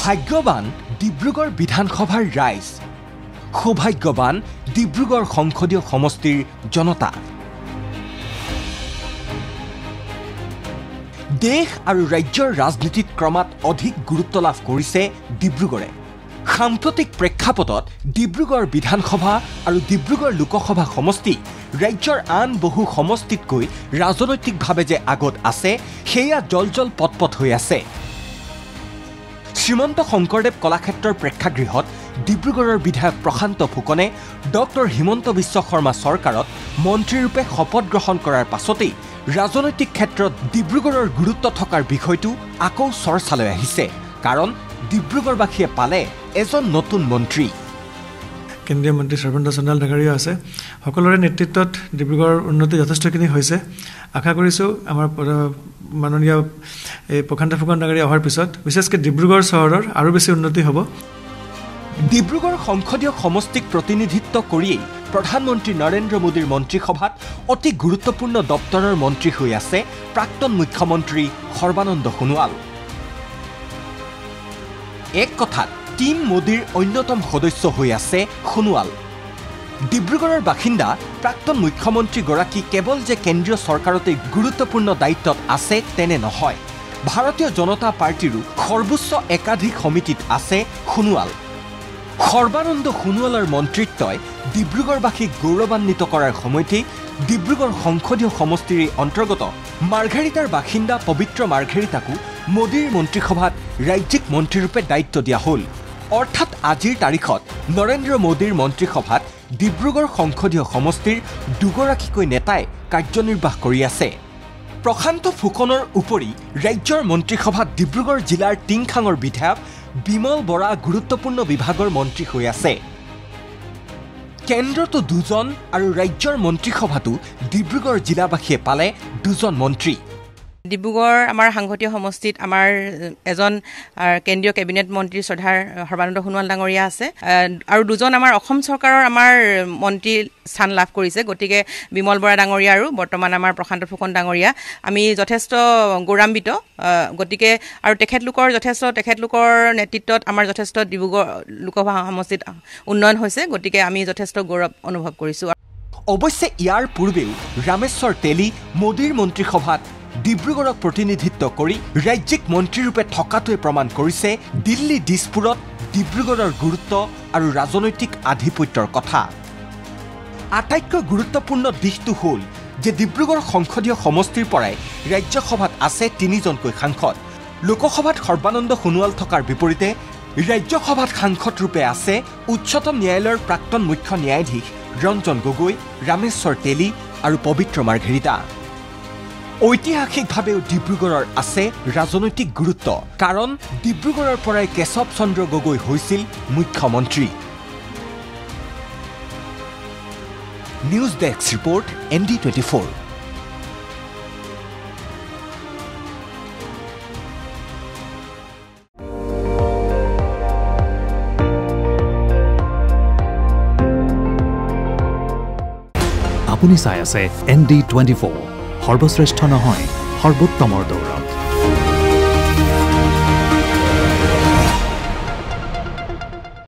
ভাগ্যৱান ডিব্ৰুগড় বিধানসভাৰ ৰাইজ, সৌভাগ্যৱান ডিব্ৰুগড় সংসদীয় সমষ্টিৰ জনতা। দেশ আৰু ৰাজ্যৰ ৰাজনীতিত ক্ৰমাৎ অধিক গুৰুত্ব লাভ কৰিছে ডিব্ৰুগড়ে। সাম্প্ৰতিক প্ৰেক্ষাপটত ডিব্ৰুগড় বিধানসভা আৰু ডিব্ৰুগড় লোকসভা সমষ্টি ৰাজ্যৰ আন বহু সমষ্টিতকৈ ৰাজনৈতিকভাৱে যে আগত আছে সেয়া জলজল পটপট হৈ আছে। শ্ৰীমন্ত শংকৰদেৱ কলাক্ষেত্ৰৰ প্ৰেক্ষাগৃহত ডিব্ৰুগড়ৰ বিধায়ক প্ৰশান্ত ফুকনে ডক্টৰ হিমন্ত বিশ্ব শৰ্মা চৰকাৰত মন্ত্ৰীৰূপে শপত গ্ৰহণ কৰাৰ পাছতেই ৰাজনৈতিক ক্ষেত্ৰত ডিব্ৰুগড়ৰ গুৰুত্ব থকাৰ বিষয়টো আকৌ চৰ্চালৈ আহিছে। কাৰণ ডিব্ৰুগড়বাসীয়ে পালে এজন নতুন মন্ত্ৰী। কেন্দ্ৰীয় মন্ত্ৰী সৰ্বানন্দ সোণোৱাল ডাঙৰীয়া আছে। সকলোৰে নেতৃত্বত ডিব্ৰুগড়ৰ উন্নতি যথেষ্টখিনি হৈছে। আশা কৰিছোঁ আমাৰ মাননীয় প্ৰশান্ত ফুকন ডাঙৰীয়া অহাৰ পিছত বিশেষকৈ ডিব্ৰুগড় চহৰৰ আৰু বেছি উন্নতি হ'ব। ডিব্ৰুগড় সংসদীয় সমষ্টিক প্ৰতিনিধিত্ব কৰিয়েই প্ৰধানমন্ত্ৰী নৰেন্দ্ৰ মোদীৰ মন্ত্ৰীসভাত অতি গুৰুত্বপূৰ্ণ দপ্তৰৰ মন্ত্ৰী হৈ আছে প্ৰাক্তন মুখ্যমন্ত্ৰী সৰ্বানন্দ সোণোৱাল। এক কথাত টিম মোদীৰ অন্যতম সদস্য হৈ আছে সোণোৱাল। ডিব্ৰুগড়ৰ বাসিন্দা প্ৰাক্তন মুখ্যমন্ত্ৰীগৰাকী কেৱল যে কেন্দ্ৰীয় চৰকাৰতে গুৰুত্বপূৰ্ণ দায়িত্বত আছে তেনে নহয়, ভাৰতীয় জনতা পাৰ্টীৰো সৰ্বোচ্চ একাধিক সমিতিত আছে সোণোৱাল। সৰ্বানন্দ সোণোৱালৰ মন্ত্ৰিত্বই ডিব্ৰুগড়বাসীক গৌৰৱান্বিত কৰাৰ সময়তেই ডিব্ৰুগড় সংসদীয় সমষ্টিৰ অন্তৰ্গত মাৰ্ঘেৰিটাৰ বাসিন্দা পবিত্ৰ মাৰ্ঘেৰিটাকো মোদীৰ মন্ত্ৰীসভাত ৰাজ্যিক মন্ত্ৰীৰূপে দায়িত্ব দিয়া হ'ল। অৰ্থাৎ আজিৰ তাৰিখত নৰেন্দ্ৰ মোদীৰ মন্ত্ৰীসভাত ডিব্ৰুগড় সংসদীয় সমষ্টিৰ দুগৰাকীকৈ নেতাই কাৰ্যনিৰ্বাহ কৰি আছে। প্ৰশান্ত ফুকনৰ উপৰি ৰাজ্যৰ মন্ত্ৰীসভাত ডিব্ৰুগড় জিলাৰ টিংখাঙৰ বিধায়ক বিমল বৰা গুৰুত্বপূৰ্ণ বিভাগৰ মন্ত্ৰী হৈ আছে। কেন্দ্ৰতো দুজন আৰু ৰাজ্যৰ মন্ত্ৰীসভাতো ডিব্ৰুগড় জিলাবাসীয়ে পালে দুজন মন্ত্ৰী। ডিব্ৰুগড় আমাৰ সাংসদীয় সমষ্টিত আমাৰ এজন কেন্দ্ৰীয় কেবিনেট মন্ত্ৰী শ্ৰদ্ধাৰ সৰ্বানন্দ সোণোৱাল ডাঙৰীয়া আছে আৰু দুজন আমাৰ অসম চৰকাৰৰ আমাৰ মন্ত্ৰী স্থান লাভ কৰিছে। গতিকে বিমল বৰা ডাঙৰীয়া আৰু বৰ্তমান আমাৰ প্ৰশান্ত ফুকন ডাঙৰীয়া আমি যথেষ্ট গৌৰৱান্বিত। গতিকে আৰু তেখেতলোকৰ নেতৃত্বত আমাৰ যথেষ্ট ডিব্ৰুগড় লোকসভা সমষ্টিত উন্নয়ন হৈছে। গতিকে আমি যথেষ্ট গৌৰৱ অনুভৱ কৰিছোঁ। অৱশ্যে ইয়াৰ পূৰ্বেও ৰামেশ্বৰ তেলী মোদীৰ মন্ত্ৰীসভাত ডিব্ৰুগড়ক প্ৰতিনিধিত্ব কৰি ৰাজ্যিক মন্ত্ৰীৰূপে থকাটোৱে প্ৰমাণ কৰিছে দিল্লী দিছপুৰত ডিব্ৰুগড়ৰ গুৰুত্ব আৰু ৰাজনৈতিক আধিপত্যৰ কথা। আটাইতকৈ গুৰুত্বপূৰ্ণ দিশটো হ'ল যে ডিব্ৰুগড় সংসদীয় সমষ্টিৰ পৰাই ৰাজ্যসভাত আছে তিনিজনকৈ সাংসদ। লোকসভাত সৰ্বানন্দ সোণোৱাল থকাৰ বিপৰীতে ৰাজ্যসভাত সাংসদৰূপে আছে উচ্চতম ন্যায়ালয়ৰ প্ৰাক্তন মুখ্য ন্যায়াধীশ ৰঞ্জন গগৈ, ৰামেশ্বৰ তেলী আৰু পবিত্ৰ মাৰ্ঘেৰিটা। ঐতিহাসিকভাৱেও ডিব্ৰুগড়ৰ আছে ৰাজনৈতিক গুৰুত্ব, কাৰণ ডিব্ৰুগড়ৰ পৰাই কেশৱ চন্দ্ৰ গগৈ হৈছিল মুখ্যমন্ত্ৰী। News desk report ND24। আপুনি চাই আছে ND24, সৰ্বশ্ৰেষ্ঠ নহয় সৰ্বোত্তমৰ দৌৰ।